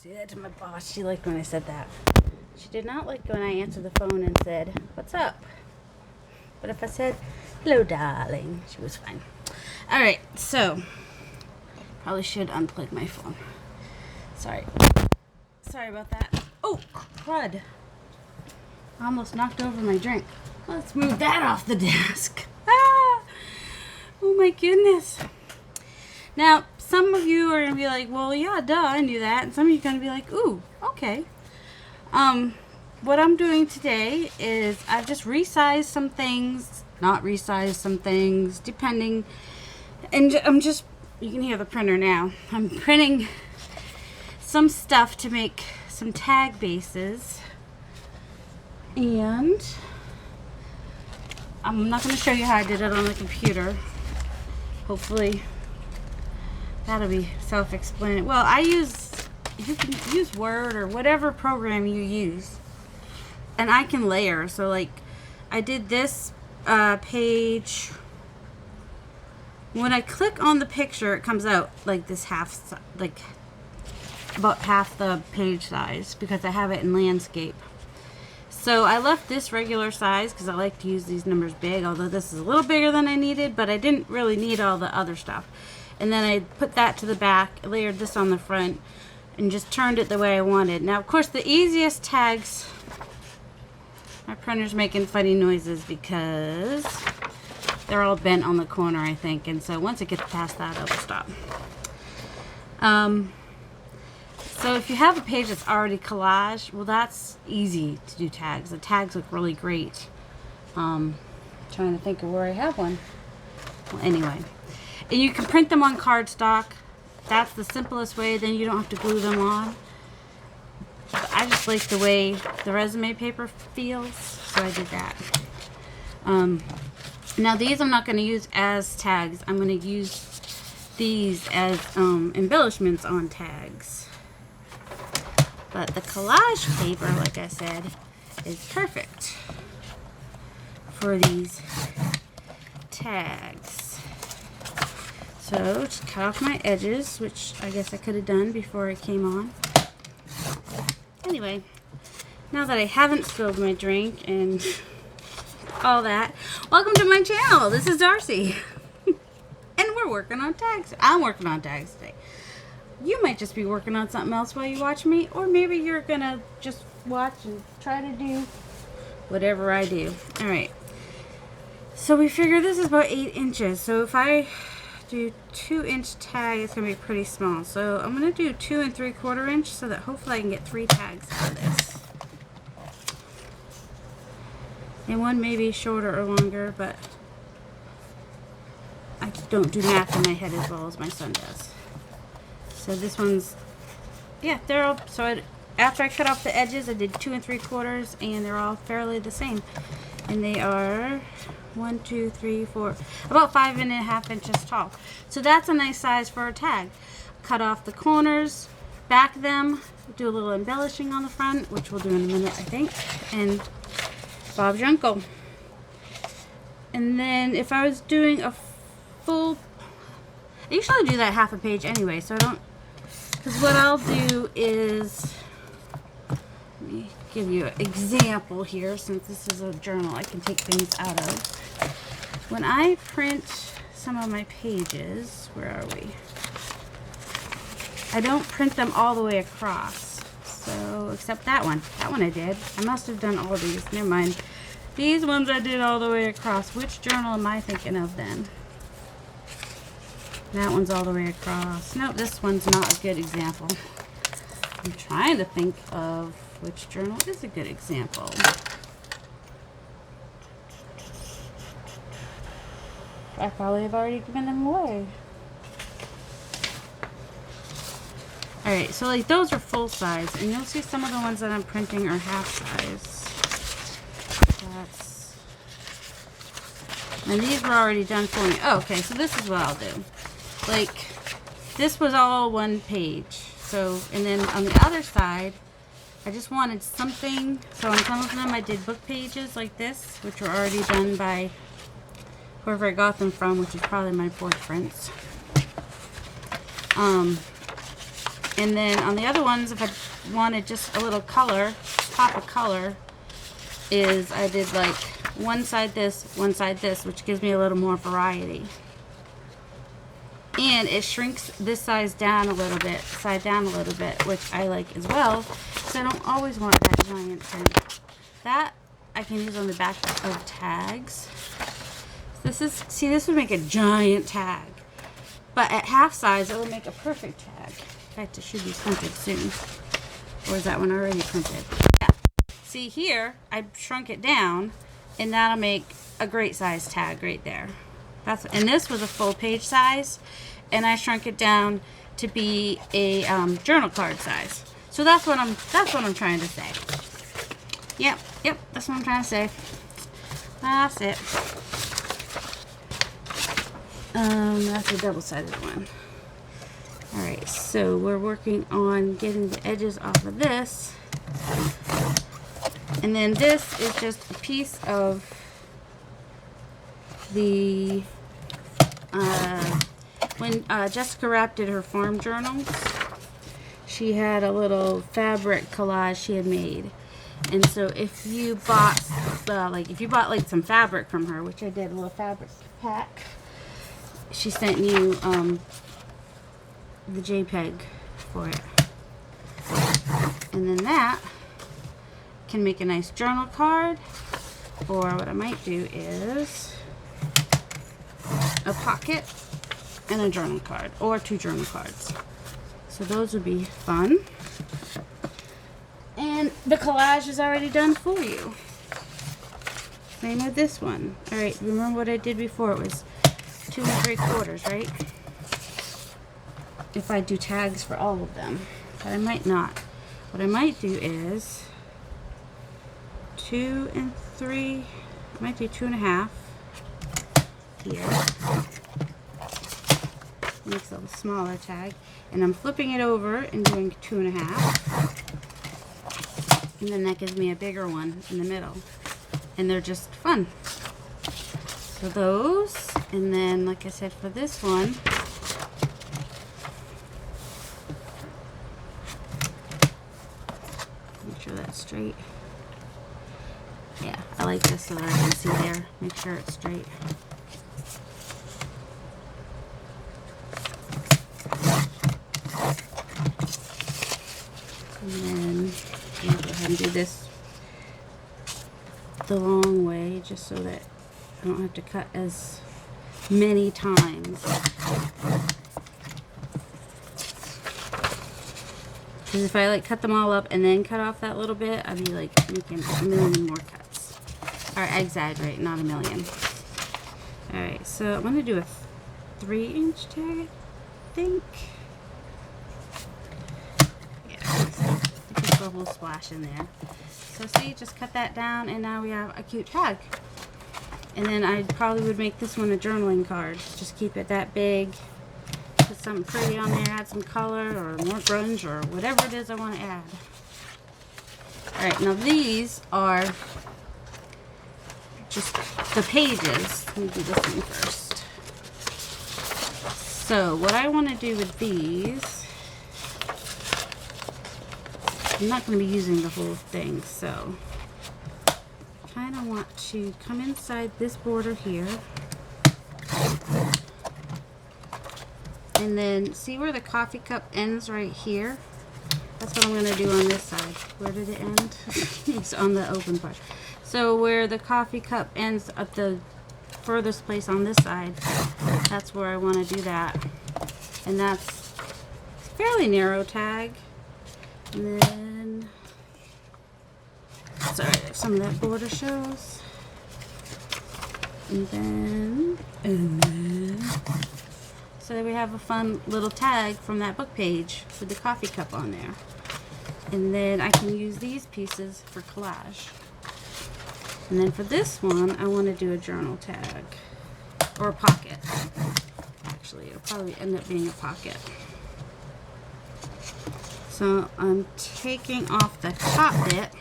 Say that to my boss. She liked when I said that. She did not like when I answered the phone and said, "What's up?" But if I said, "Hello, darling," she was fine. All right, so probably should unplug my phone. Sorry about that. Oh, crud! I almost knocked over my drink. Let's move that off the desk. Ah! Oh my goodness. Now, some of you are going to be like, well, yeah, duh, I knew that. And some of you are going to be like, ooh, okay. What I'm doing today is I've just resized some things, not resized some things, depending. And I'm just, you can hear the printer now. I'm printing some stuff to make some tag bases. And I'm not going to show you how I did it on the computer. Hopefully that'll be self-explanatory. Well, you can use Word or whatever program you use. And I can layer. So like I did this page. When I click on the picture, it comes out like this about half the page size because I have it in landscape. So I left this regular size because I like to use these numbers big, although this is a little bigger than I needed, but I didn't really need all the other stuff. And then I put that to the back, layered this on the front, and just turned it the way I wanted. Now, of course, the easiest tags, my printer's making funny noises because they're all bent on the corner, I think. And so once it gets past that, it'll stop. So if you have a page that's already collaged, well, that's easy to do tags. The tags look really great. Trying to think of where I have one. Well, anyway. And you can print them on cardstock. That's the simplest way. Then you don't have to glue them on. But I just like the way the resume paper feels, so I did that. Now these I'm not going to use as tags. I'm going to use these as embellishments on tags. But the collage paper, like I said, is perfect for these tags. So just cut off my edges, which I guess I could have done before I came on. Anyway, now that I haven't spilled my drink and all that, welcome to my channel. This is Darcy. And we're working on tags. I'm working on tags today. You might just be working on something else while you watch me, or maybe you're gonna just watch and try to do whatever I do. Alright, so we figure this is about 8 inches, so if I do 2-inch tag, it's gonna be pretty small. So I'm gonna do 2 3/4 inch so that hopefully I can get 3 tags out of this. And one may be shorter or longer, but I don't do math in my head as well as my son does. So this one's, yeah, they're all, so after I cut off the edges, I did 2 3/4, and they're all fairly the same. And they are 1, 2, 3, 4, about 5.5 inches tall. So that's a nice size for a tag. Cut off the corners, back them, do a little embellishing on the front, which we'll do in a minute, I think. And Bob's your uncle. And then if I was doing a full, I usually do that half a page anyway, so I don't, because what I'll do is, let me give you an example here, since this is a journal I can take things out of. When I print some of my pages, where are we? I don't print them all the way across. So, except that one. That one I did. I must have done all these. Never mind. These ones I did all the way across. Which journal am I thinking of then? That one's all the way across. Nope, this one's not a good example. I'm trying to think of which journal is a good example. I probably have already given them away. Alright, so like those are full size, and you'll see some of the ones that I'm printing are half size. And these were already done for me. Oh, okay, so this is what I'll do. Like, this was all one page. So, and then on the other side, I just wanted something. So on some of them I did book pages like this, which were already done by whoever I got them from, which is probably my boyfriend's. And then on the other ones, if I wanted just a little color, pop of color, is I did like one side this, which gives me a little more variety. And it shrinks this size down a little bit, which I like as well, because I don't always want that giant thing. That I can use on the back of tags. This would make a giant tag. But at half size, it would make a perfect tag. In fact, it should be printed soon. Or is that one already printed? Yeah. See here, I shrunk it down, and that'll make a great size tag right there. And this was a full page size, and I shrunk it down to be a journal card size. So that's what I'm trying to say. Yep, that's what I'm trying to say. That's it. That's a double-sided one. Alright, so we're working on getting the edges off of this. And then this is just a piece of the, when Jessica Rapp did her farm journals, she had a little fabric collage she had made. And so if you bought, like some fabric from her, which I did, a little fabric pack, she sent you the JPEG for it. And then that can make a nice journal card, or what I might do is a pocket and a journal card, or 2 journal cards. So those would be fun. And the collage is already done for you. Same with this one. Alright, remember what I did before? It was 2 3/4, right? If I do tags for all of them. But I might not. What I might do is 2 3. I might do 2 1/2 here. Makes a smaller tag. And I'm flipping it over and doing 2 1/2. And then that gives me a bigger one in the middle. And they're just fun. So those, and then like I said for this one, make sure that's straight. Yeah, I like this so that I can see there. Make sure it's straight. And then I'm gonna go ahead and do this the long way, just so that I don't have to cut as many times. Because if I cut them all up and then cut off that little bit, I'd be making a million more cuts. Or I exaggerate, not a million. Alright, so I'm going to do a 3-inch tag, I think. Yeah, just a whole splash in there. So see, just cut that down, and now we have a cute tag. And then I probably would make this one a journaling card. Just keep it that big. Put something pretty on there, add some color or more grunge or whatever it is I want to add. Alright, now these are just the pages. Let me do this one first. So what I want to do with these, I'm not going to be using the whole thing, so kind of want to come inside this border here, and then see where the coffee cup ends right here. That's what I'm going to do on this side. Where did it end? It's on the open part. So where the coffee cup ends at the furthest place on this side, that's where I want to do that. And that's a fairly narrow tag. And then, sorry, some of that border shows. And then, so that we have a fun little tag from that book page with the coffee cup on there. And then I can use these pieces for collage. And then for this one, I want to do a journal tag. Or a pocket. Actually, it'll probably end up being a pocket. So I'm taking off the top bit.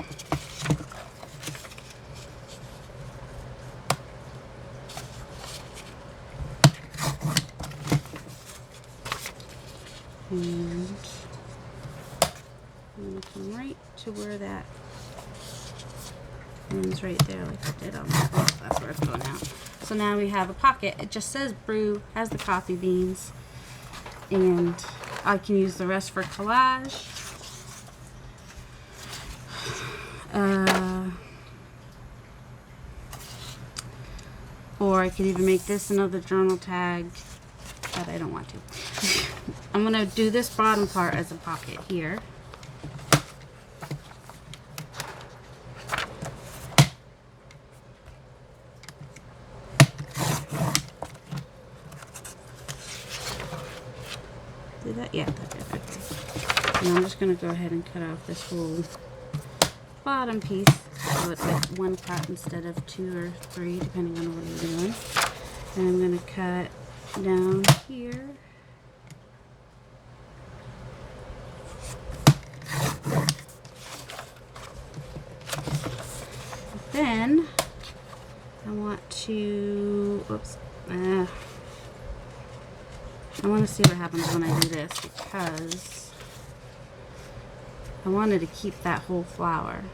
And come right to where that ends right there, like I did on that. Oh, that's where it's going out. So now we have a pocket. It just says brew, has the coffee beans, and I can use the rest for collage. Or I could even make this another journal tag, but I don't want to. I'm gonna do this bottom part as a pocket here. Did that? Yeah, that did. Okay. And I'm just gonna go ahead and cut off this whole bottom piece, so it's like 1 cut instead of 2 or 3, depending on what you're doing. And I'm gonna cut down here. Then I want to, oops, I want to see what happens when I do this, because I wanted to keep that whole flower.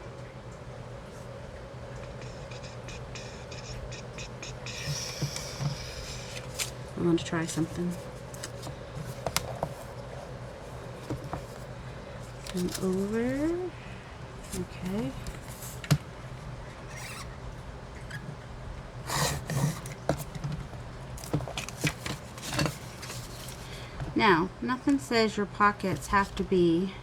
I want to try something. And over, okay. Now, nothing says your pockets have to be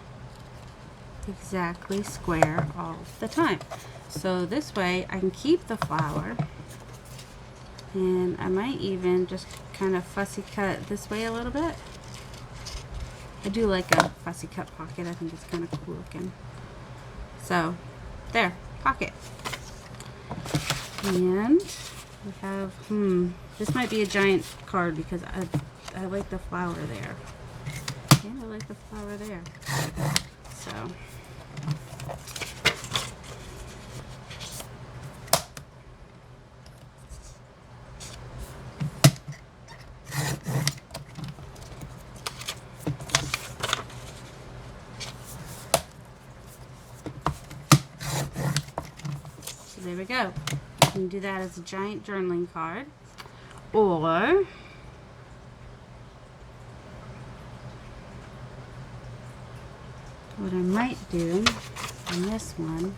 exactly square all the time. So this way I can keep the flower, and I might even just kind of fussy cut this way a little bit. I do like a fussy cut pocket. I think it's kind of cool looking. So there, pocket. And we have, this might be a giant card because I like the flower there. And I like the flower there. So. So there we go. You can do that as a giant journaling card. Or what I might do on this one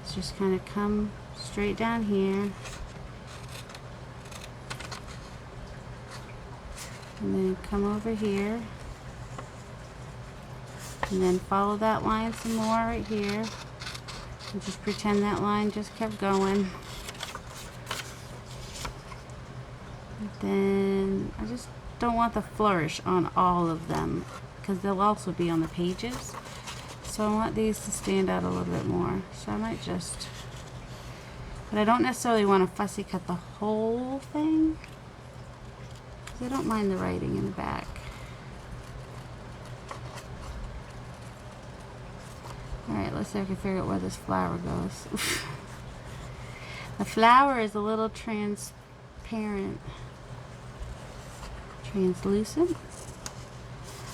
is just kind of come straight down here and then come over here and then follow that line some more right here and just pretend that line just kept going. And then I just don't want the flourish on all of them, because they'll also be on the pages. So I want these to stand out a little bit more. So I might just, but I don't necessarily want to fussy cut the whole thing, because I don't mind the writing in the back. Alright, let's see if I can figure out where this flower goes. The flower is a little transparent. Translucent?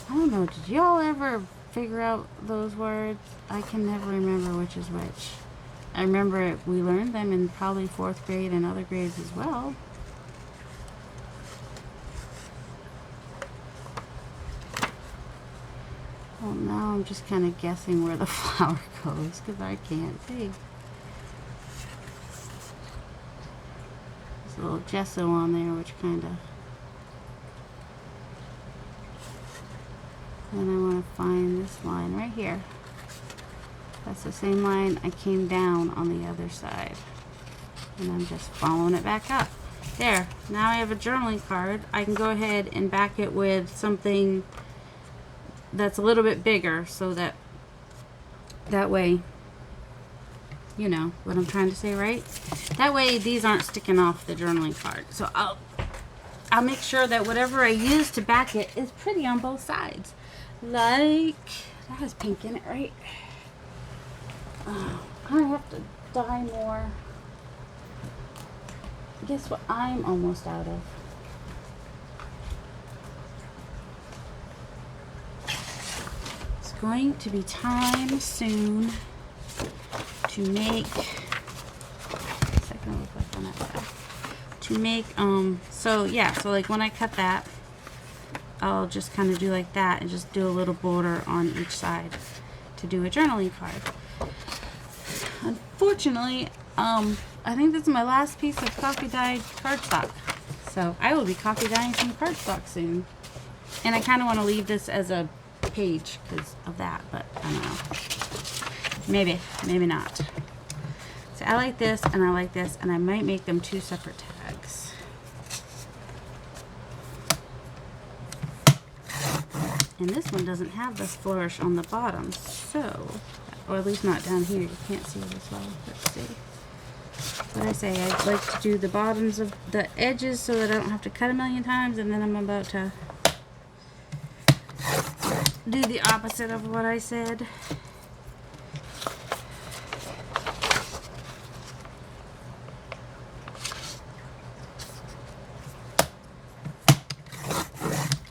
I don't know, did y'all ever figure out those words? I can never remember which is which. I remember we learned them in probably 4th grade and other grades as well. Well, now I'm just kind of guessing where the flower goes because I can't see. There's a little gesso on there, which kind of... Then I want to find this line right here. That's the same line I came down on the other side. And I'm just following it back up. There. Now I have a journaling card. I can go ahead and back it with something that's a little bit bigger, so that way, you know what I'm trying to say, right? That way these aren't sticking off the journaling card. So I'll make sure that whatever I use to back it is pretty on both sides. Like, that has pink in it, right? I have to dye more. Guess what I'm almost out of? Let's going to be time soon to make, second look like on that side, to make, so yeah, so like when I cut that, I'll just kind of do like that and just do a little border on each side to do a journaling card. Unfortunately, I think this is my last piece of coffee dyed cardstock. So I will be coffee dyeing some cardstock soon. And I kind of want to leave this as a page because of that, but I don't know. Maybe, maybe not. So I like this and I like this, and I might make them 2 separate tags. And this one doesn't have this flourish on the bottom, so, or at least not down here. You can't see it as well. Let's see. What I say, I'd like to do the bottoms of the edges so that I don't have to cut a million times, and then I'm about to do the opposite of what I said.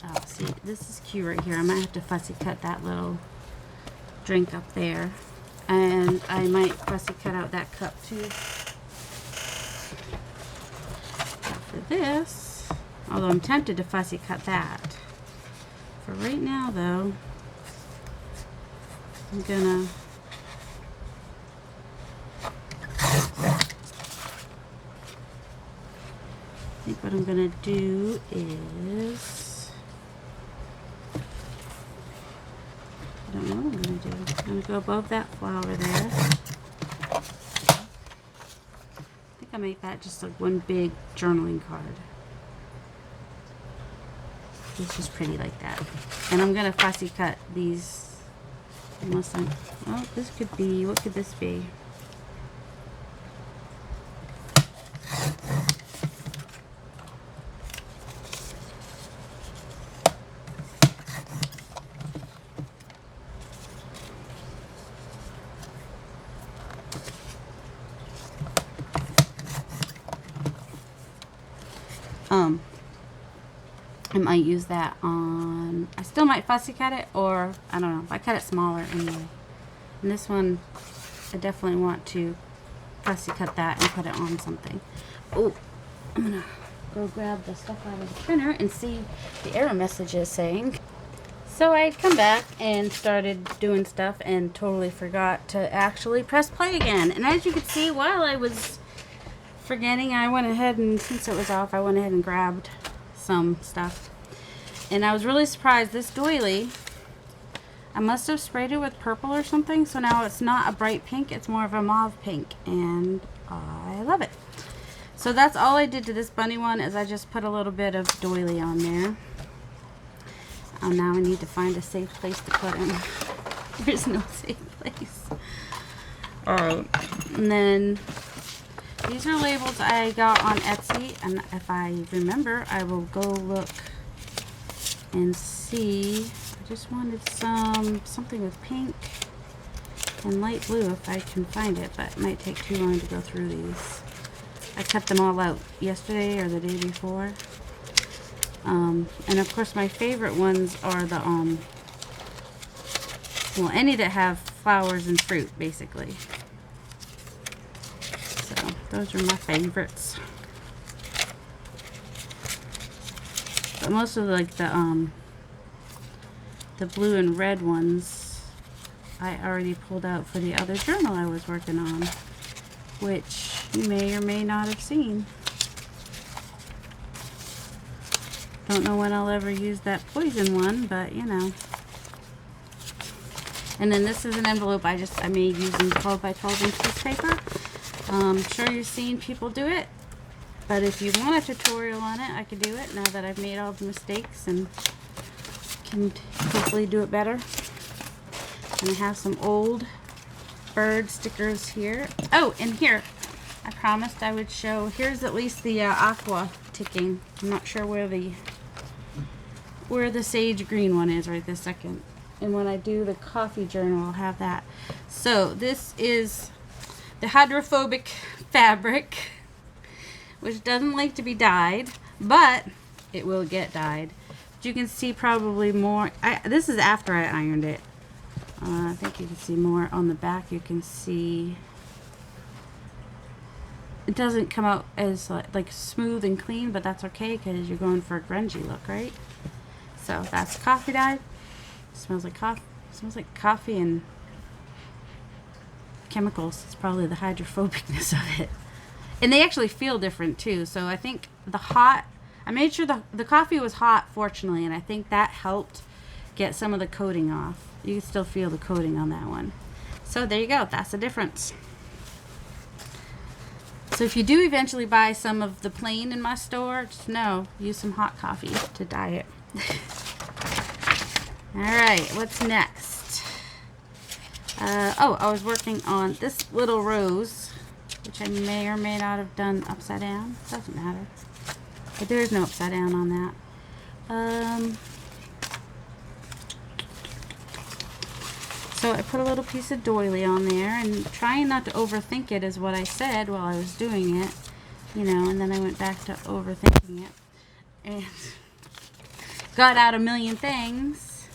Oh, see, this is cute right here. I might have to fussy cut that little drink up there, and I might fussy cut out that cup too. For this, although I'm tempted to fussy cut that. For right now though, I'm gonna I think what I'm gonna do is, I don't know what I'm gonna do. I'm gonna go above that flower there. I make that just like one big journaling card. It's just pretty like that. And I'm gonna fussy cut these, unless I'm, oh, this could be, what could this be? I might use that on, I still might fussy cut it, or I don't know, I cut it smaller anyway. And this one, I definitely want to fussy cut that and put it on something. Oh, I'm gonna go grab the stuff out of the printer and see the error message is saying. So I had come back and started doing stuff and totally forgot to actually press play again. And as you can see, while I was forgetting, I went ahead and, since it was off, I went ahead and grabbed some stuff. And I was really surprised. This doily, I must have sprayed it with purple or something, so now it's not a bright pink, it's more of a mauve pink, and I love it. So that's all I did to this bunny one, is I just put a little bit of doily on there. Now I need to find a safe place to put him. There's no safe place. Alright, and then these are labels I got on Etsy, and if I remember, I will go look and see. I just wanted something with pink and light blue if I can find it, but it might take too long to go through these. I cut them all out yesterday or the day before. And of course my favorite ones are the, well, any that have flowers and fruit, basically. So those are my favorites. But most of like the blue and red ones I already pulled out for the other journal I was working on, which you may or may not have seen. Don't know when I'll ever use that poison one, but you know. And then this is an envelope I made using 12 by 12 inch piece paper. I'm sure you've seen people do it, but if you want a tutorial on it, I could do it now that I've made all the mistakes and can hopefully do it better. And I have some old bird stickers here. Oh, and here, I promised I would show, here's at least the aqua ticking. I'm not sure where the sage green one is right this second. And when I do the coffee journal, I'll have that. So this is the hydrophobic fabric, which doesn't like to be dyed, but it will get dyed. But you can see probably more. This is after I ironed it. I think you can see more on the back. You can see it doesn't come out as like smooth and clean, but that's okay because you're going for a grungy look, right? So that's coffee dye. Smells like coffee. Smells like coffee and chemicals. It's probably the hydrophobicness of it. And they actually feel different too. So I think the hot, I made sure the coffee was hot, fortunately, and I think that helped get some of the coating off. You can still feel the coating on that one. So there you go. That's the difference. So if you do eventually buy some of the plain in my store, just know, use some hot coffee to dye it. Alright, what's next? Oh, I was working on this little rose, which I may or may not have done upside down. Doesn't matter. But there is no upside down on that. So I put a little piece of doily on there, and trying not to overthink it is what I said while I was doing it, you know, and then I went back to overthinking it and got out a million things.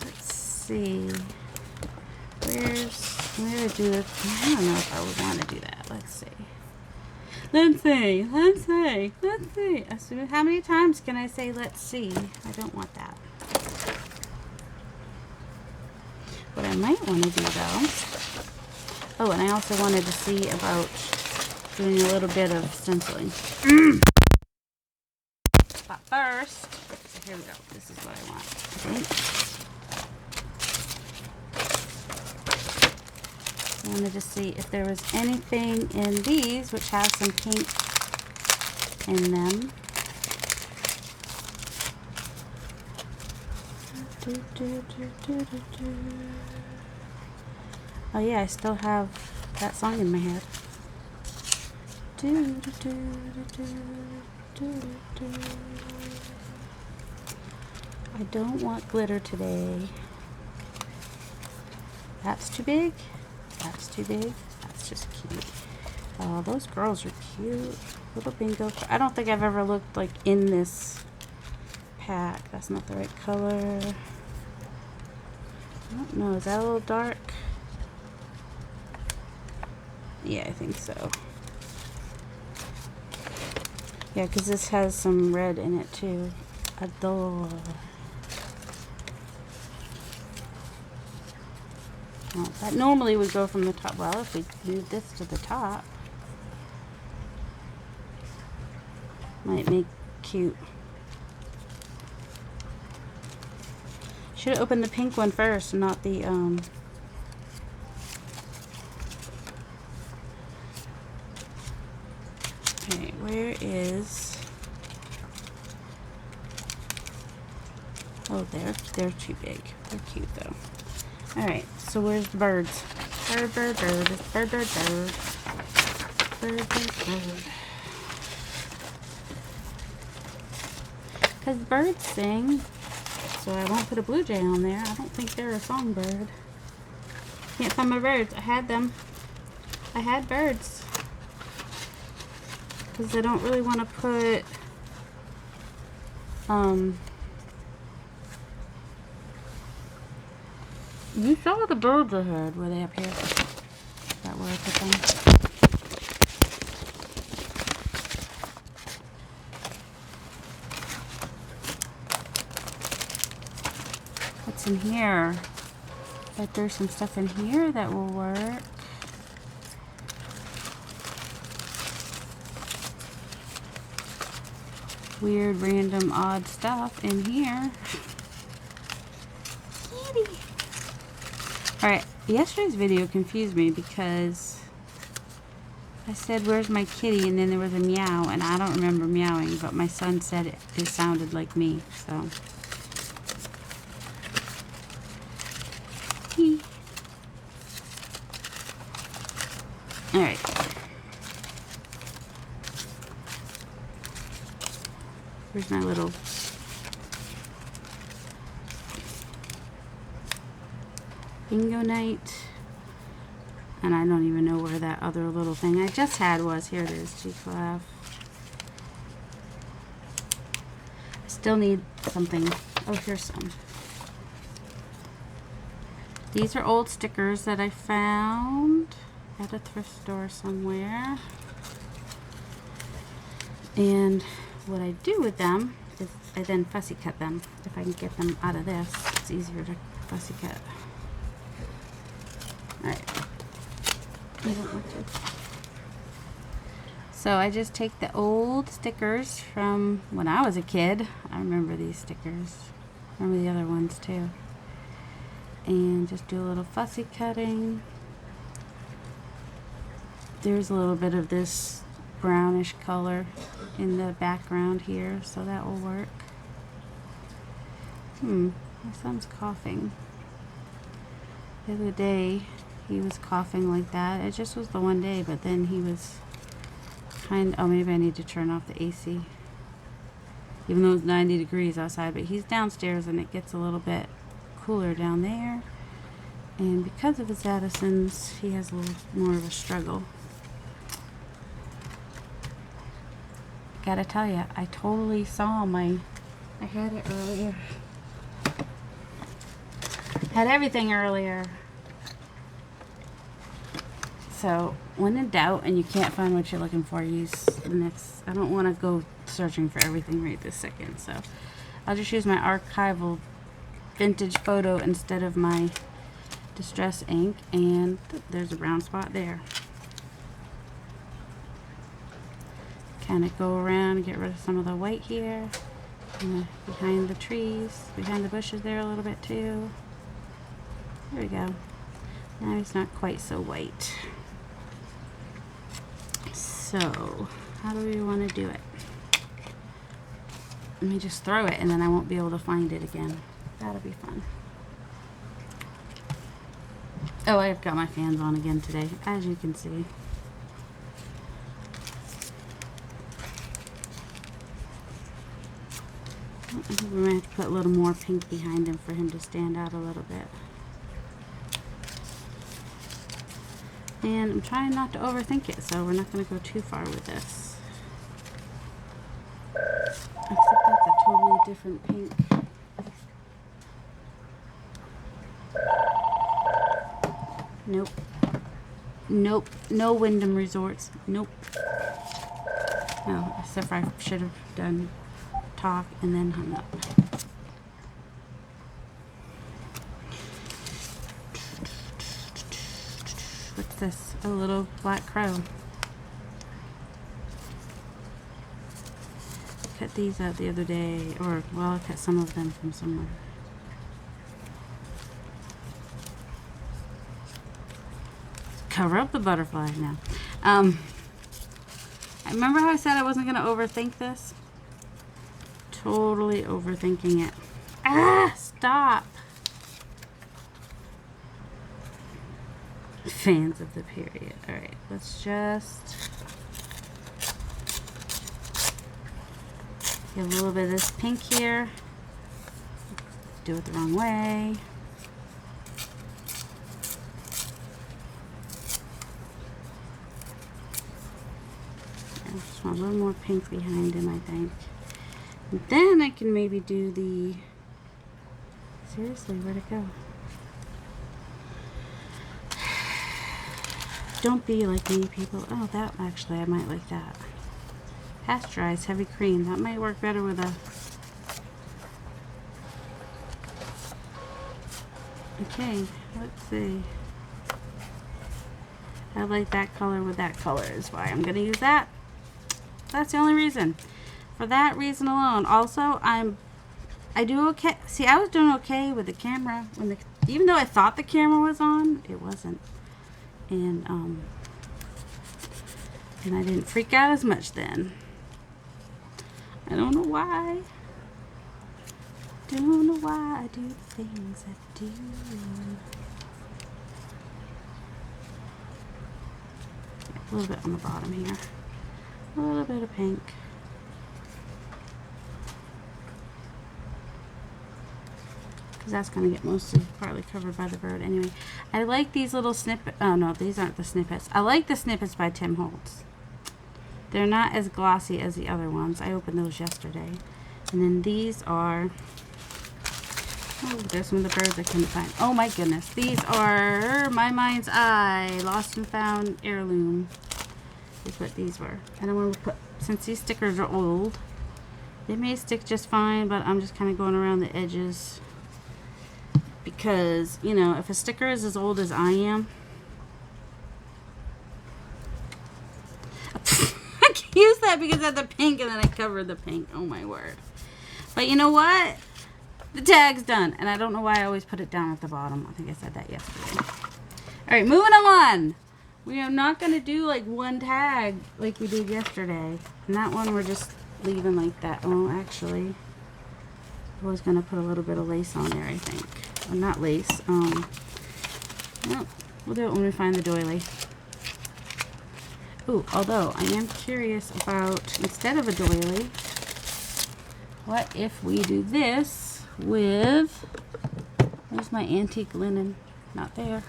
Let's see. Where do I do this? I don't know if I would want to do that. Let's see. Let's see. How many times can I say let's see? I don't want that. What I might want to do though, oh, and I also wanted to see about doing a little bit of stenciling. But first, so here we go. This is what I want. I wanted to see if there was anything in these which has some pink in them. Oh yeah, I still have that song in my head. I don't want glitter today. That's too big. That's too big. That's just cute. Oh, those girls are cute. Little bingo. I don't think I've ever looked like in this pack. That's not the right color. I don't know. Is that a little dark? Yeah, I think so. Yeah, because this has some red in it too. Adore. Well, that normally would go from the top. Well, if we move this to the top, might make cute. Should have opened the pink one first, and not the Okay, where is? Oh, they're too big. They're cute though. All right, so where's the birds? Bird, bird, bird, bird, bird, bird, bird, bird, bird. Because birds sing, so I won't put a blue jay on there. I don't think they're a songbird. Can't find my birds. I had them. I had birds. Because I don't really want to put you saw the birds I had. Were they up here? Is that where I put them? What's in here? But there's some stuff in here that will work. Weird, random, odd stuff in here. Kitty. Alright, yesterday's video confused me because I said, where's my kitty? And then there was a meow, and I don't remember meowing, but my son said it sounded like me, so. Alright. Here's my little bingo night. And I don't even know where that other little thing I just had was. Here it is, G-Clef. I still need something. Oh, here's some. These are old stickers that I found at a thrift store somewhere. And what I do with them is I then fussy cut them. If I can get them out of this, it's easier to fussy cut. Alright. I don't want to. So I just take the old stickers from when I was a kid. I remember these stickers. I remember the other ones too. And just do a little fussy cutting. There's a little bit of this brownish color in the background here, so that will work. My son's coughing. The other day he was coughing like that. It just was the one day, but then he was oh, maybe I need to turn off the AC. Even though it's 90 degrees outside, but he's downstairs and it gets a little bit cooler down there. And because of his Addison's, he has a little more of a struggle. Gotta tell you, I totally saw I had it earlier. Had everything earlier. So, when in doubt and you can't find what you're looking for, use the next. I don't want to go searching for everything right this second, so I'll just use my archival vintage photo instead of my distress ink, and there's a brown spot there. Kind of go around and get rid of some of the white here, and behind the trees, behind the bushes there a little bit too. There we go. Now it's not quite so white. So, how do we want to do it? Let me just throw it and then I won't be able to find it again. That'll be fun. Oh, I've got my fans on again today, as you can see. I think we might have to put a little more pink behind him for him to stand out a little bit. And I'm trying not to overthink it, so we're not going to go too far with this. Except that's a totally different pink. Nope. Nope. No Wyndham Resorts. Nope. No, except for I should have done talk and then hung up. What's this? A little black crow. Cut these out the other day, or well, I cut some of them from somewhere. Cover up the butterfly now. I remember how I said I wasn't going to overthink this? Totally overthinking it. Ah, stop. Fans of the period. Alright, let's just get a little bit of this pink here. Do it the wrong way. I just want a little more pink behind him, I think. And then I can maybe do the... Seriously, where'd it go? Don't be like me, people. Oh, that actually, I might like that. Pasteurized heavy cream. That might work better with a... Okay, let's see. I like that color with that color is why I'm going to use that. That's the only reason. For that reason alone. Also, I do okay. See, I was doing okay with the camera when even though I thought the camera was on, it wasn't. And I didn't freak out as much then. I don't know why. Don't know why I do the things I do. A little bit on the bottom here. A little bit of pink. Because that's going to get mostly partly covered by the bird anyway. I like these little snippets. Oh no, these aren't the snippets. I like the snippets by Tim Holtz. They're not as glossy as the other ones. I opened those yesterday. And then these are, Oh, there's some of the birds I couldn't find. Oh my goodness. These are My Mind's Eye Lost and Found Heirloom. Is what these were. And I'm going to put, since these stickers are old, they may stick just fine, but I'm just kind of going around the edges. Because, you know, if a sticker is as old as I am, I can use that because I have the pink and then I covered the pink. Oh my word. But you know what? The tag's done. And I don't know why I always put it down at the bottom. I think I said that yesterday. Alright, moving on. We are not going to do like one tag like we did yesterday. And that one we're just leaving like that. Oh, actually, I was going to put a little bit of lace on there, I think. Well, not lace. Well, we'll do it when we find the doily. Ooh, although I am curious about, instead of a doily, what if we do this with, where's my antique linen? Not there.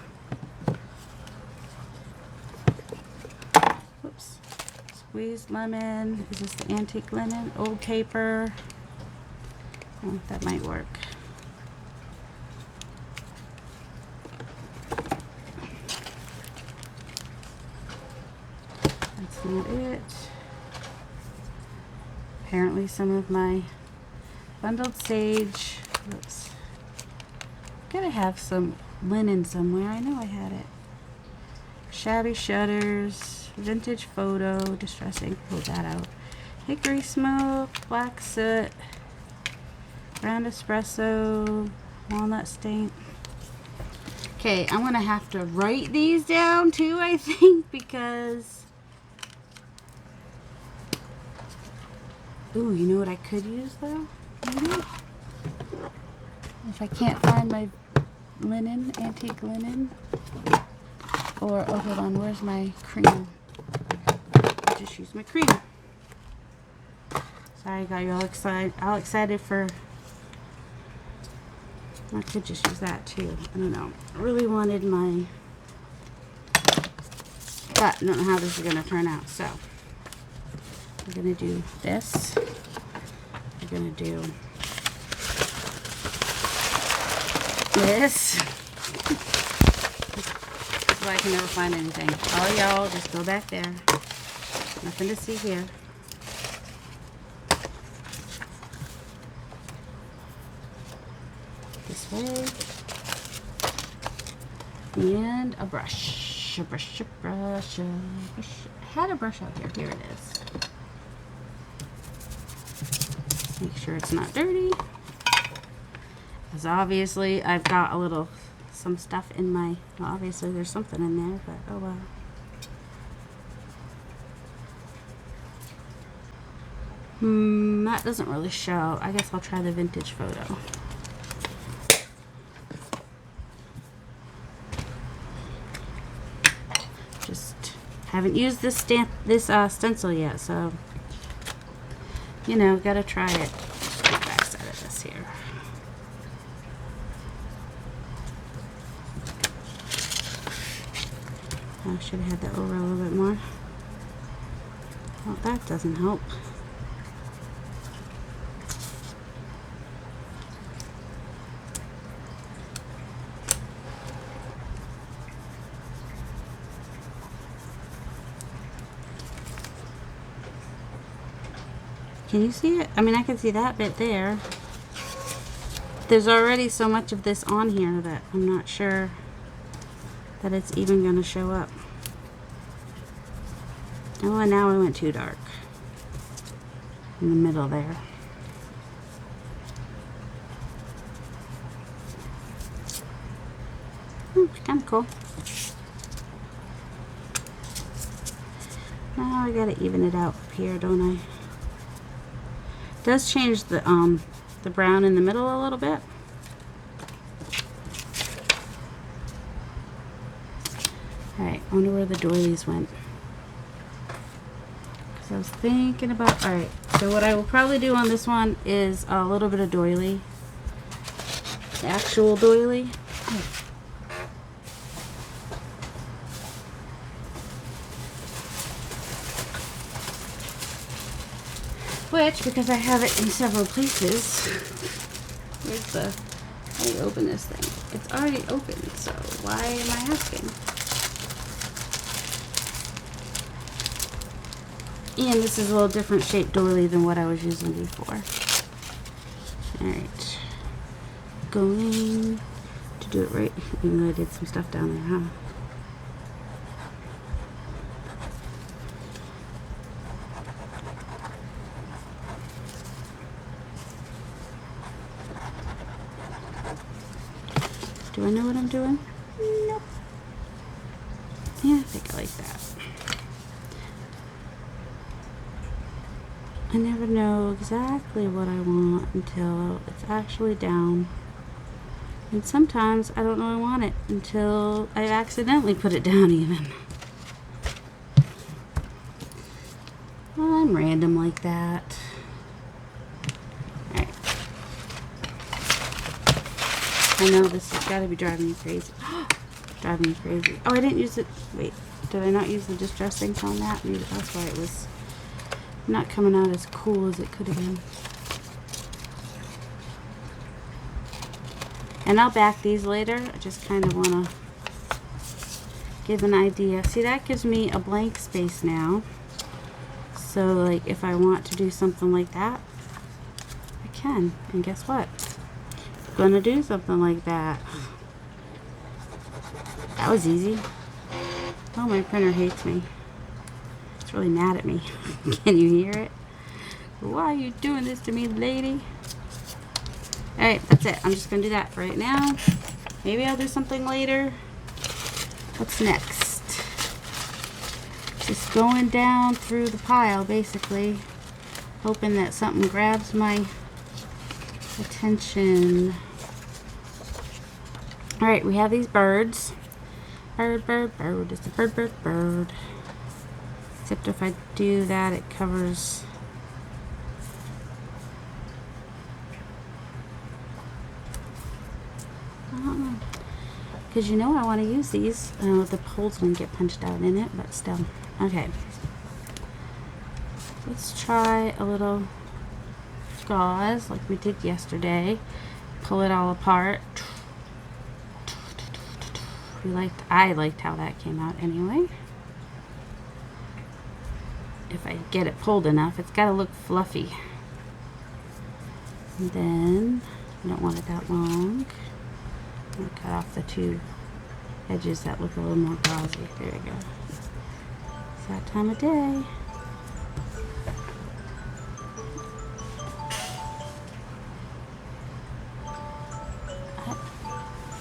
Whoops. Squeezed lemon. Is this the antique linen? Old paper. Oh, that might work. That's not it. Apparently some of my bundled sage. Oops. Gotta have some linen somewhere. I know I had it. Shabby shutters, vintage photo, distress ink, pull that out. Hickory smoke, black soot, ground espresso, walnut stain. Okay, I'm gonna have to write these down too, I think, because ooh, you know what I could use though? Maybe? If I can't find my linen, antique linen. Or, oh, hold on, where's my cream? I'll just use my cream. Sorry, I got you all excited for, I could just use that too. I don't know. I really wanted my, but I don't know how this is going to turn out. So, we're going to do this. We're going to do this. I can never find anything. All y'all, just go back there. Nothing to see here. This way. And a brush. A brush, a brush, a brush. I had a brush out here. Here it is. Make sure it's not dirty. Because obviously I've got a little some stuff in my, well, obviously there's something in there, but oh well. That doesn't really show. I guess I'll try the vintage photo. Just haven't used this stencil yet, so you know, gotta try it. Just get the back side of this here. I should have had that over a little bit more. Well, that doesn't help. Can you see it? I mean, I can see that bit there. There's already so much of this on here that I'm not sure that it's even going to show up. Oh, and now I went too dark in the middle there. Kind of cool. Now I gotta even it out up here, don't I? It does change the brown in the middle a little bit. Alright, I wonder where the doilies went. Because I was thinking about, alright, so what I will probably do on this one is a little bit of doily. The actual doily. Which, because I have it in several places, where's the How do you open this thing? It's already open, so why am I asking? And this is a little different shaped doily than what I was using before. Alright. Going to do it right, even though I did some stuff down there, huh? Do I know what I'm doing? Nope. Yeah, I think I like that. I never know exactly what I want until it's actually down. And sometimes I don't know I want it until I accidentally put it down even. I'm random like that. Alright. I know this has got to be driving me crazy. Driving me crazy. Oh, I didn't use it. Wait, did I not use the distress ink on that? Maybe that's why it was not coming out as cool as it could have been. And I'll back these later. I just kind of want to give an idea. See, that gives me a blank space now. So, like, if I want to do something like that, I can. And guess what? I'm going to do something like that. That was easy. Oh, my printer hates me. It's really mad at me. Can you hear it? Why are you doing this to me, lady? Alright, that's it. I'm just going to do that for right now. Maybe I'll do something later. What's next? Just going down through the pile, basically. Hoping that something grabs my attention. Alright, we have these birds. Bird, bird, bird. It's a bird, bird, bird. Except if I do that, it covers... Because you know I want to use these. The hole's going to get punched out in it, but still. Okay. Let's try a little gauze like we did yesterday. Pull it all apart. I liked how that came out anyway. If I get it pulled enough, it's got to look fluffy. And then, I don't want it that long. I'm going to cut off the two edges that look a little more gauzy. There we go. It's that time of day.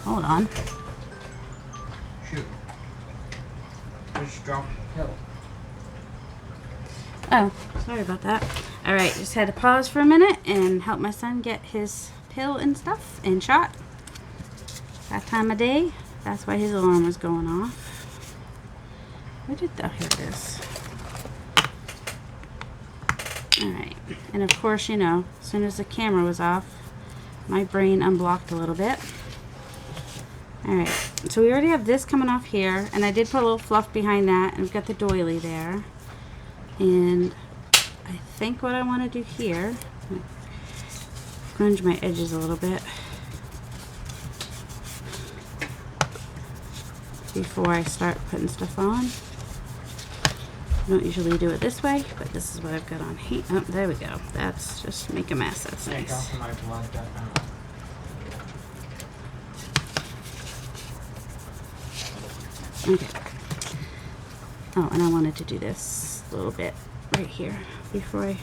Hold on. Shoot. Just dropped the pill. Oh, sorry about that. Alright, just had to pause for a minute and help my son get his pill and stuff and shot. That time of day, that's why his alarm was going off. Where did the, here it is. Alright, and of course, you know, as soon as the camera was off, my brain unblocked a little bit. Alright, so we already have this coming off here, and I did put a little fluff behind that, and we've got the doily there. And I think what I want to do here, grunge my edges a little bit before I start putting stuff on. I don't usually do it this way, but this is what I've got on here. Oh, there we go. That's just make a mess. That's nice. Okay. Oh, and I wanted to do this a little bit right here before I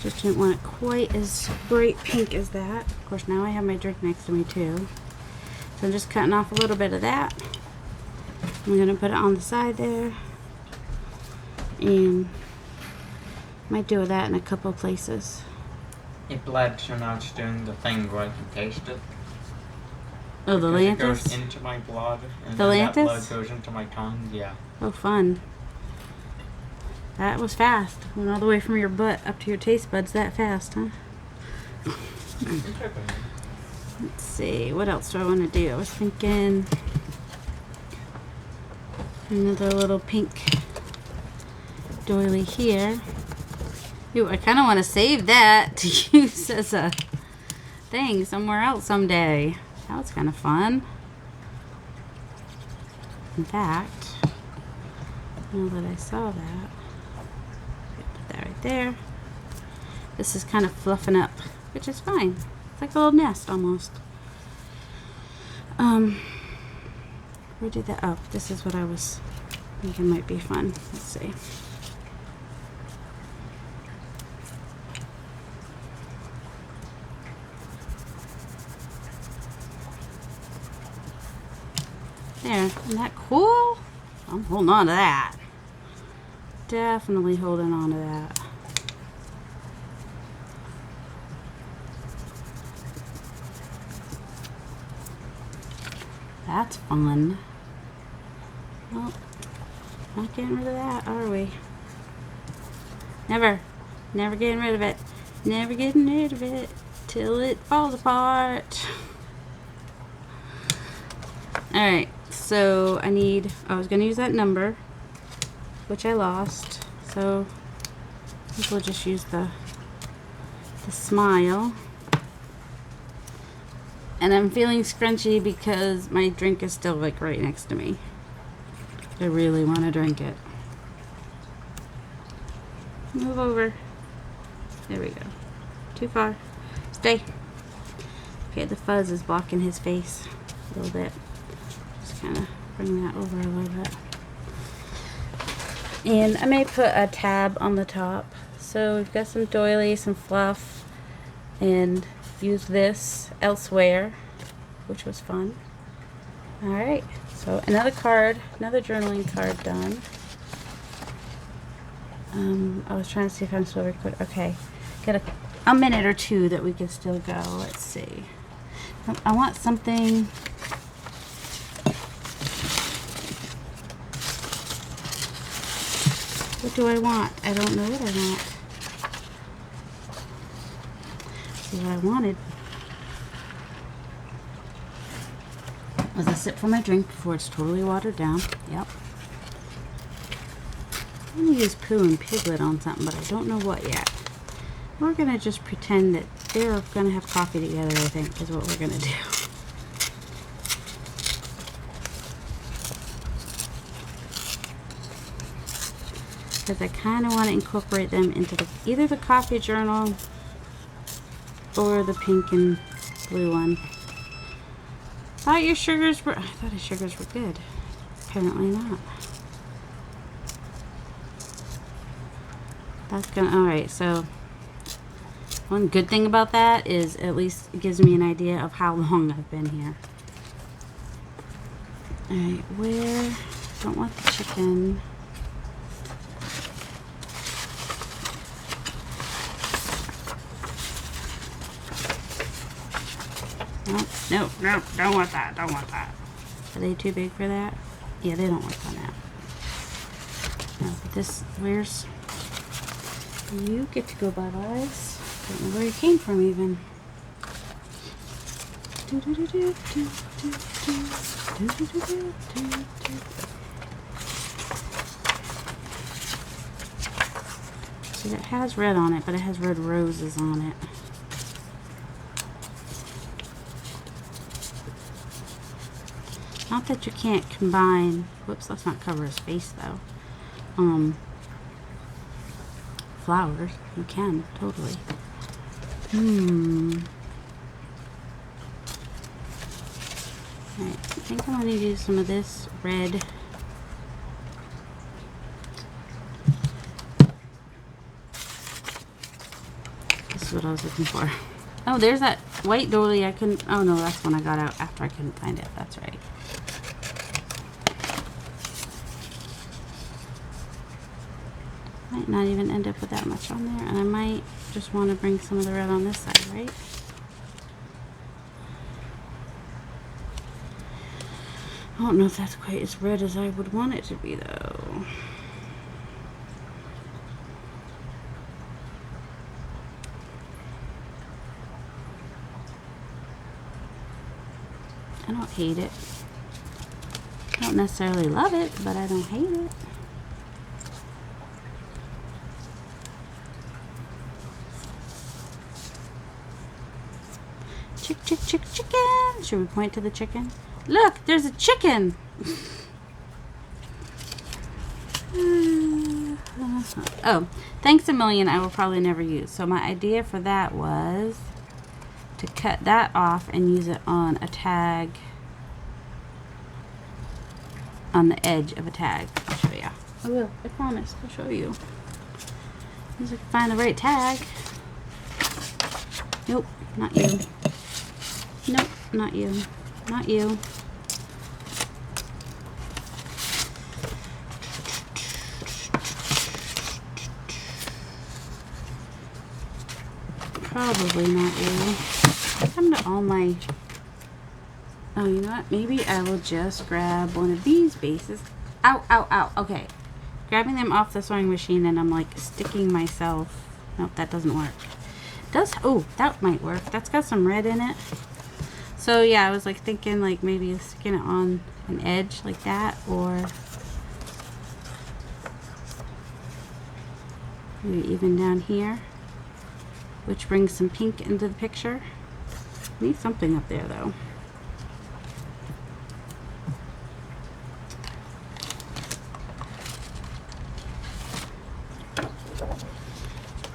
just didn't want it quite as bright pink as that. Of course, now I have my drink next to me too. So I'm just cutting off a little bit of that. I'm going to put it on the side there. And might do that in a couple places. It bled, so now it's doing the thing where I can taste it. Oh, the Because Lantus? it goes into my blood, and The then that Lantus? blood goes into my tongue, yeah. Oh, fun. That was fast. Went all the way from your butt up to your taste buds that fast, huh? Let's see, what else do I want to do? I was thinking another little pink doily here. Ooh, I kind of want to save that to use as a thing somewhere else someday. That was kind of fun. In fact, now that I saw that, put that right there. This is kind of fluffing up, which is fine. It's like a little nest almost. Where did that? Oh, this is what I was thinking might be fun. Let's see. There, isn't that cool? I'm holding on to that. Definitely holding on to that. That's fun. Well, not getting rid of that, are we? Never. Never getting rid of it. Never getting rid of it till it falls apart. Alright, so I was going to use that number, which I lost. So I think we'll just use the smile. And I'm feeling scrunchy because my drink is still like right next to me. I really want to drink it. Move over. There we go. Too far. Stay. Okay, the fuzz is blocking his face a little bit. Just kind of bring that over a little bit. And I may put a tab on the top. So we've got some doily, some fluff, and use this elsewhere, which was fun. Alright, so another card, another journaling card done. I was trying to see if I'm still recording. Okay, got a minute or two that we can still go. Let's see. I want something. What do I want? I don't know what I want. See what I wanted was a sip from my drink before it's totally watered down. Yep. I'm going to use Pooh and Piglet on something, but I don't know what yet. We're going to just pretend that they're going to have coffee together, I think, is what we're going to do. Because I kind of want to incorporate them into either the coffee journal or the pink and blue one. I thought his sugars were good. Apparently not. That's gonna, alright, so one good thing about that is at least it gives me an idea of how long I've been here. Alright, where, don't want the chicken. No, don't want that, don't want that. Are they too big for that? Yeah, they don't work on that. No, but this, where's, you get to go bye-byes. Don't know where you came from even. See, it has red on it, but it has red roses on it. Not that you can't combine, whoops, let's not cover his face though. Flowers, you can, totally. Alright, I think I'm going to use some of this red. This is what I was looking for. Oh, there's that white doily I couldn't, oh no, that's one I got out after I couldn't find it, that's right. Might not even end up with that much on there, and I might just want to bring some of the red on this side, right? I don't know if that's quite as red as I would want it to be though. I don't hate it. I don't necessarily love it, but I don't hate it. Chicken. Should we point to the chicken? Look, there's a chicken. Oh, thanks a million I will probably never use. So my idea for that was to cut that off and use it on a tag, on the edge of a tag. I'll show you. I will. I promise. I'll show you. As I can find the right tag. Nope, not you. Nope, not you. Not you. Probably not you. What happened to all my... Oh, you know what? Maybe I will just grab one of these bases. Ow, ow, ow. Okay. Grabbing them off the sewing machine and I'm like sticking myself. Nope, that doesn't work. Does... Oh, that might work. That's got some red in it. So yeah, I was like thinking like maybe sticking it on an edge like that, or maybe even down here, which brings some pink into the picture. Need something up there though.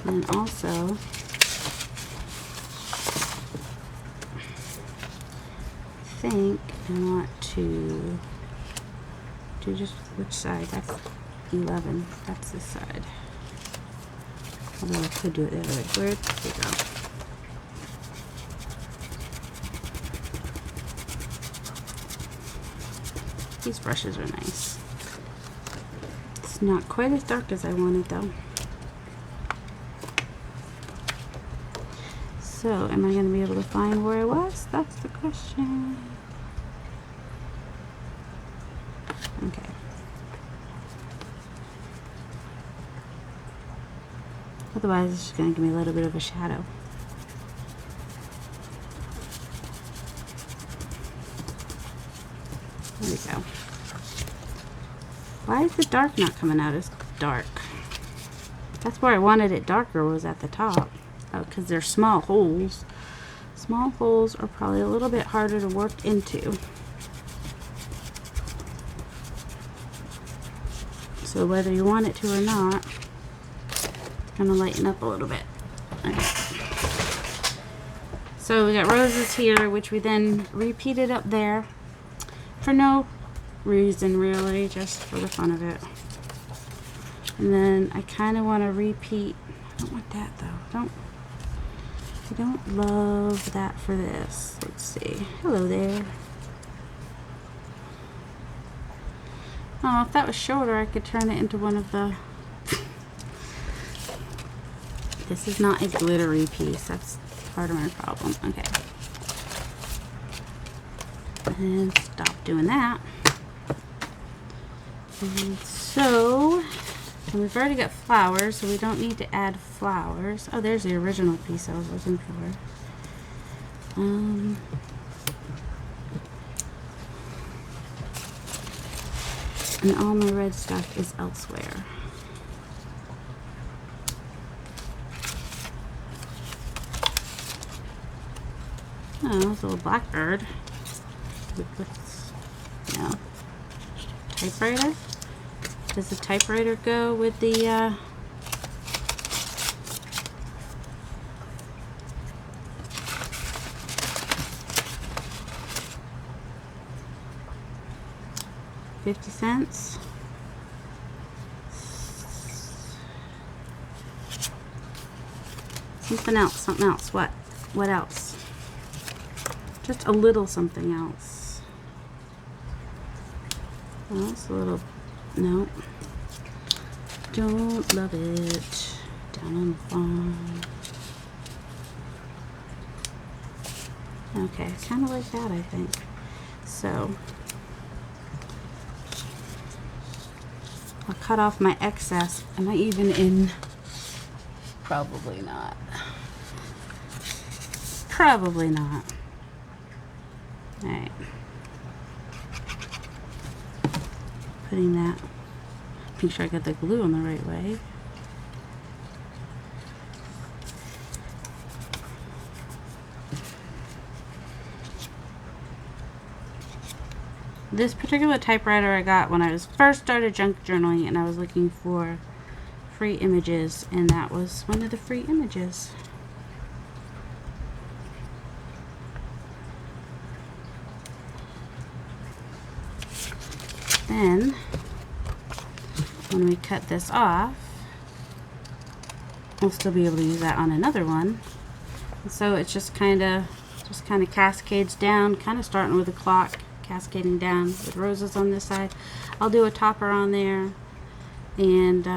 And also I think I want to do just which side? That's 11. That's this side. Although I could do it the other way. Where'd it go? These brushes are nice. It's not quite as dark as I wanted though. So, am I going to be able to find where I was? That's the question. Okay. Otherwise, it's just going to give me a little bit of a shadow. There we go. Why is the dark not coming out as dark? That's where I wanted it darker, was at the top. Oh, because they're small holes. Small holes are probably a little bit harder to work into. So whether you want it to or not, it's going to lighten up a little bit. Okay. So we got roses here, which we then repeated up there for no reason really, just for the fun of it. And then I kind of want to repeat. I don't want that though. I don't love that for this. Let's see. Hello there. Oh, if that was shorter, I could turn it into one of the... This is not a glittery piece. That's part of my problem. Okay. And stop doing that. And so... And we've already got flowers, so we don't need to add flowers. Oh, there's the original piece I was looking for. And all my red stuff is elsewhere. Oh, it's a little blackbird. No. Typewriter? Does the typewriter go with the, 50 cents? Something else. What else? Just a little something else. Oh, it's a little... Nope. Don't love it. Down on the farm. Okay, kind of like that, I think. So, I'll cut off my excess. Am I even in? Probably not. Probably not. Alright. Putting that, make sure I got the glue on the right way. this particular typewriter I got when I was first started junk journaling, and I was looking for free images, and that was one of the free images. Then when we cut this off, we'll still be able to use that on another one. And so it's just kind of cascades down, kind of starting with a clock, cascading down with roses on this side. I'll do a topper on there, and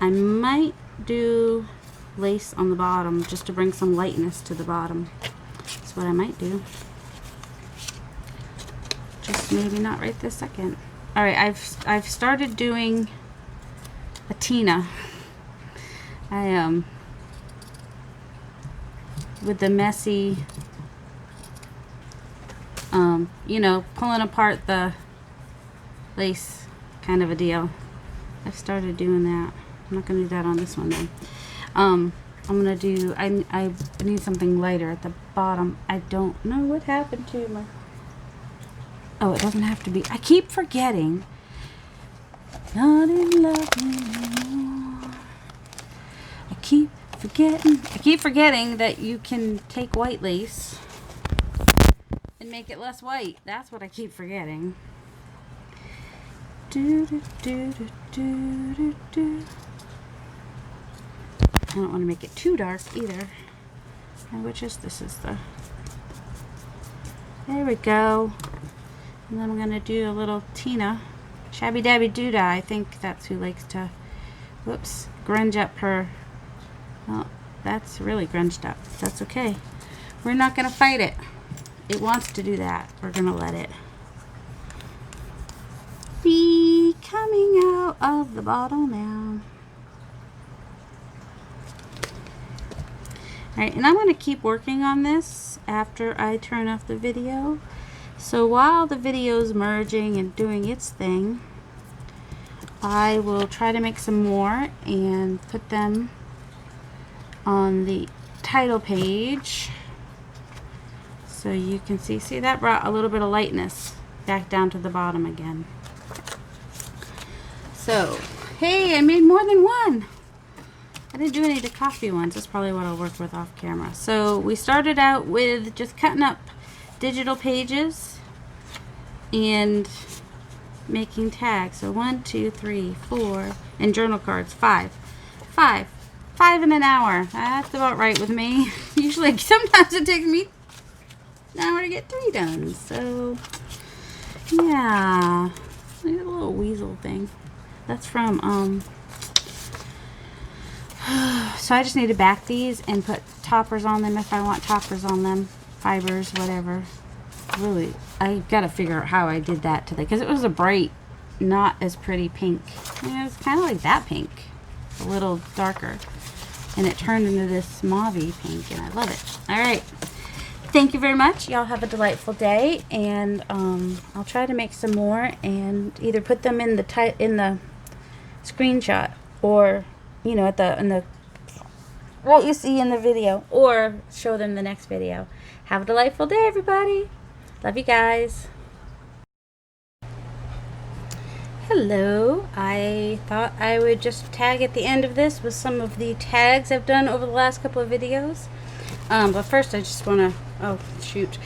I might do lace on the bottom just to bring some lightness to the bottom. That's what I might do. Just maybe not right this second. All right, I've started doing a Tina. I with the messy, you know, pulling apart the lace kind of a deal. I've started doing that. I'm not gonna do that on this one though. I'm gonna do. I need something lighter at the bottom. I don't know what happened to my. Oh, it doesn't have to be. I keep forgetting. Not in love anymore. I keep forgetting that you can take white lace and make it less white. That's what I keep forgetting. Do, do, do, do, do, do, do. I don't want to make it too dark either. And which is this is the. There we go. And then I'm going to do a little Tina. Shabby Dabby Doodah. I think that's who likes to, whoops, grunge up her. Well, that's really grunged up. That's okay. We're not going to fight it. It wants to do that. We're going to let it be coming out of the bottle now. Alright, and I'm going to keep working on this after I turn off the video. So while the video is merging and doing its thing, I will try to make some more and put them on the title page so you can see. See, that brought a little bit of lightness back down to the bottom again. So, hey, I made more than one. I didn't do any of the coffee ones. That's probably what I'll work with off camera. So we started out with just cutting up digital pages and making tags. So 1, 2, 3, 4, and journal cards, 5 in an hour. That's about right with me. Usually, sometimes it takes me an hour to get 3 done. So yeah, look at the little weasel thing. That's from so I just need to back these and put toppers on them if I want toppers on them, fibers, whatever. Really, I gotta figure out how I did that today, because it was a bright, not as pretty pink. I mean, it was kind of like that pink, a little darker, and it turned into this mauvey pink, and I love it. All right, thank you very much. Y'all have a delightful day, and I'll try to make some more and either put them in the screenshot, or you know, in the what you see in the video, or show them the next video. Have a delightful day, everybody. Love you guys. Hello. I thought I would just tag at the end of this with some of the tags I've done over the last couple of videos. But first I just want to, oh shoot.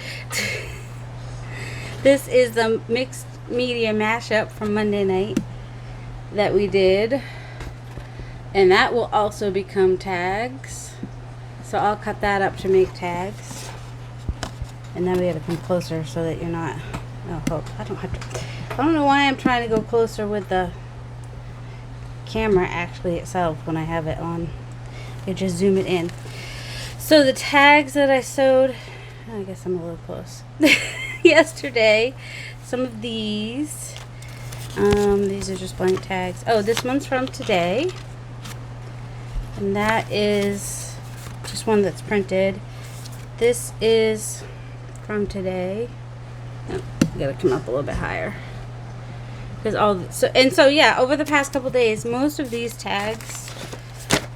This is the mixed media mashup from Monday night that we did. And that will also become tags. So I'll cut that up to make tags. And now we gotta come closer so that you're not, oh, I don't know why I'm trying to go closer with the camera actually itself when I have it on. You just zoom it in. So the tags that I sewed, I guess I'm a little close, yesterday, some of these are just blank tags. Oh, this one's from today. And that is just one that's printed. This is from today. Oh, you gotta come up a little bit higher. Because so yeah, over the past couple days, most of these tags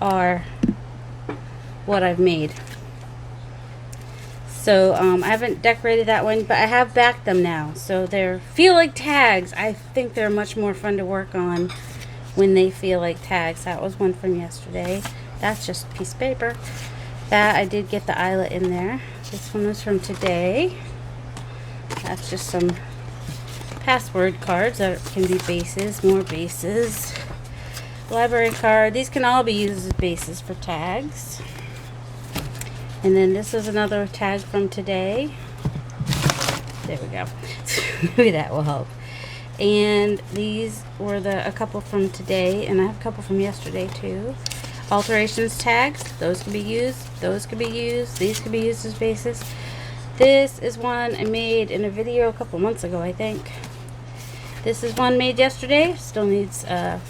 are what I've made. So I haven't decorated that one, but I have backed them now. So they're feel like tags. I think they're much more fun to work on when they feel like tags. That was one from yesterday. That's just a piece of paper. That I did get the eyelet in there. This one was from today. That's just some password cards that can be bases, more bases. Library card. These can all be used as bases for tags. And then this is another tag from today. There we go. Maybe that will help. And these were a couple from today, and I have a couple from yesterday too. Alterations tags. Those can be used. Those can be used. These can be used as bases. This is one I made in a video a couple months ago, I think. This is one made yesterday. Still needs, well,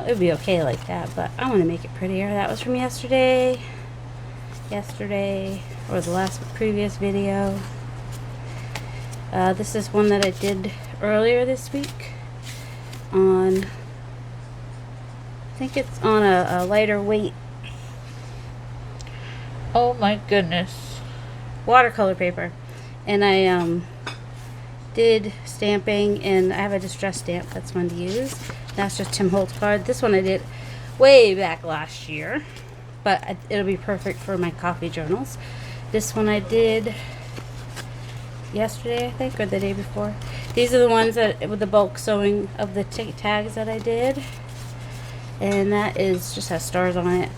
it would be okay like that, but I want to make it prettier. That was from yesterday. Or the previous video. This is one that I did earlier this week on, I think it's on a lighter weight. Oh my goodness. Watercolor paper. And I did stamping, and I have a distress stamp that's fun to use. That's just Tim Holtz card. This one I did way back last year, but it'll be perfect for my coffee journals. This one I did yesterday, I think, or the day before. These are the ones that with the bulk sewing of the tags that I did, and that is just has stars on it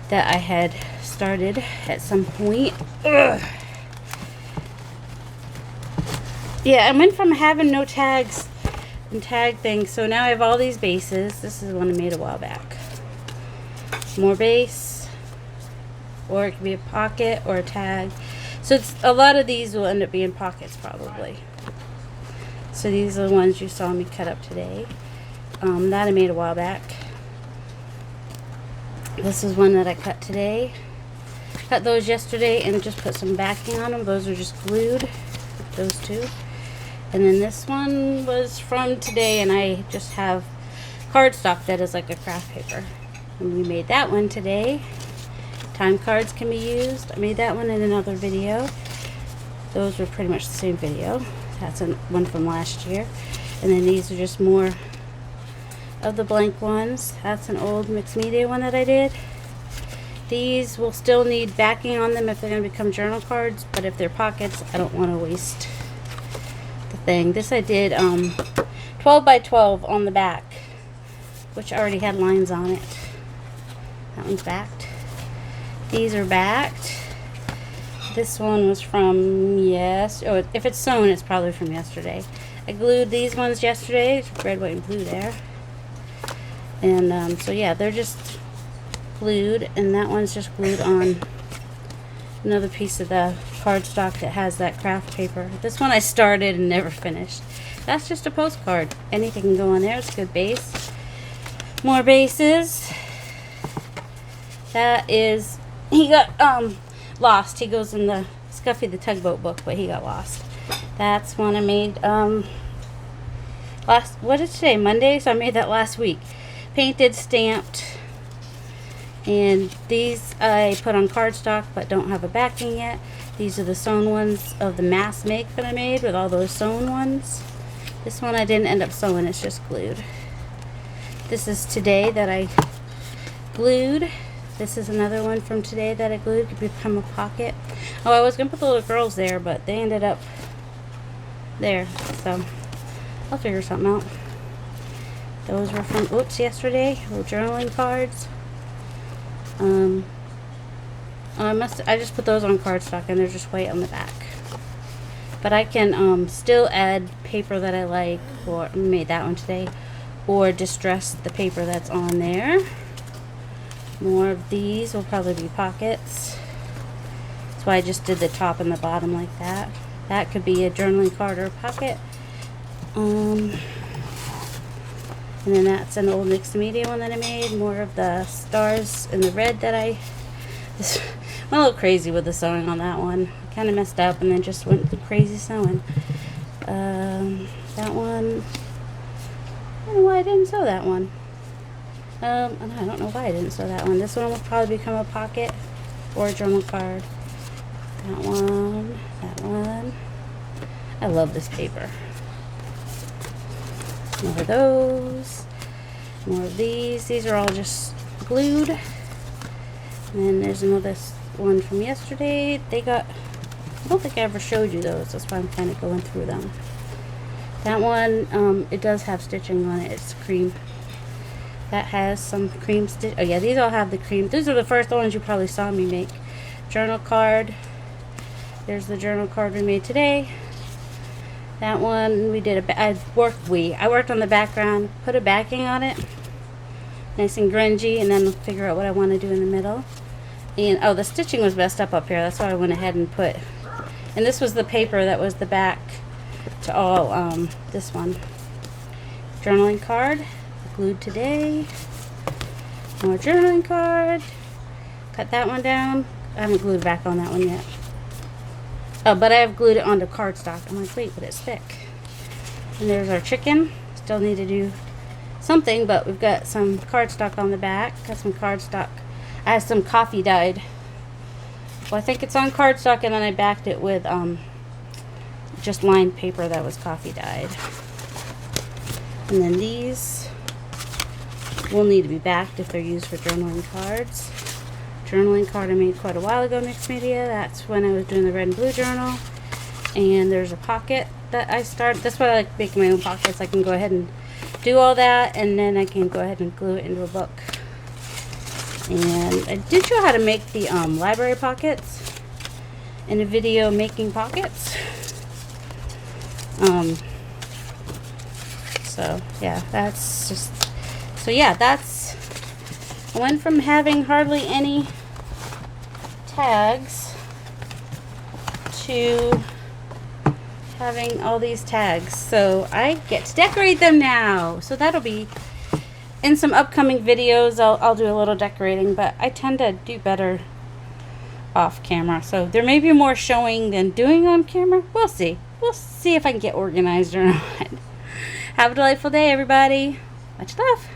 that I had started at some point. Ugh. Yeah, I went from having no tags and tag things, so now I have all these bases. This is one I made a while back. More base, or it could be a pocket or a tag. So it's a lot of these will end up being pockets probably. So these are the ones you saw me cut up today. That I made a while back. This is one that I cut today. Cut those yesterday and just put some backing on them. Those are just glued. Those two. And then this one was from today, and I just have cardstock that is like a craft paper. And we made that one today. Time cards can be used. I made that one in another video. Those were pretty much the same video. That's one from last year. And then these are just more of the blank ones. That's an old mixed media one that I did. These will still need backing on them if they're going to become journal cards, but if they're pockets, I don't want to waste the thing. This I did 12 by 12 on the back, which already had lines on it. That one's backed. These are backed. This one was from, oh, if it's sewn, it's probably from yesterday. I glued these ones yesterday. Red, white, and blue there. And so yeah, they're just glued, and that one's just glued on another piece of the cardstock that has that craft paper. This one I started and never finished. That's just a postcard. Anything can go on there. It's a good base. More bases. That is, he got lost. He goes in the Scuffy the Tugboat book, but he got lost. That's one I made what is today? Monday? So I made that last week. Painted, stamped. And these I put on cardstock but don't have a backing yet. These are the sewn ones of the mass make that I made with all those sewn ones. This one I didn't end up sewing, it's just glued. This is today that I glued. This is another one from today that I glued. Could become a pocket. Oh, I was going to put the little girls there, but they ended up there. So I'll figure something out. Those were from, yesterday. Little journaling cards. I just put those on cardstock, and they're just white on the back. But I can still add paper that I like, or made that one today, or distress the paper that's on there. More of these will probably be pockets. That's why I just did the top and the bottom like that. That could be a journaling card or a pocket. And then that's an old mixed media one that I made. More of the stars and the red that I went a little crazy with the sewing on that one. Kind of messed up and then just went crazy sewing. That one, I don't know why I didn't sew that one. And I don't know why I didn't sew that one. This one will probably become a pocket or a journal card. That one. That one. I love this paper. More of those. More of these. These are all just glued. And then there's another one from yesterday. They got, I don't think I ever showed you those. That's why I'm kind of going through them. That one, it does have stitching on it. It's cream. That has some cream stitch. Oh yeah, these all have the cream. These are the first ones you probably saw me make. Journal card. There's the journal card we made today. That one we did I worked on the background, put a backing on it, nice and grungy, and then figure out what I want to do in the middle. And oh, the stitching was messed up here. That's why I went ahead and put. And this was the paper that was the back to all this one. Journaling card, glued today. More journaling card. Cut that one down. I haven't glued back on that one yet. Oh, but I have glued it onto cardstock. I'm like, wait, but it's thick. And there's our chicken. Still need to do something, but we've got some cardstock on the back. Got some cardstock. I have some coffee dyed. Well, I think it's on cardstock, and then I backed it with just lined paper that was coffee dyed. And then these will need to be backed if they're used for journaling cards. Journaling card I made quite a while ago, mixed media. That's when I was doing the red and blue journal. And there's a pocket that I started. That's why I like making my own pockets. I can go ahead and do all that, and then I can go ahead and glue it into a book. And I did show how to make the library pockets in a video making pockets. So yeah, that's just, so yeah, that's, I went from having hardly any tags to having all these tags. So I get to decorate them now. So that'll be in some upcoming videos. I'll do a little decorating, but I tend to do better off camera. So there may be more showing than doing on camera. We'll see. We'll see if I can get organized or not. Have a delightful day, everybody. Much love.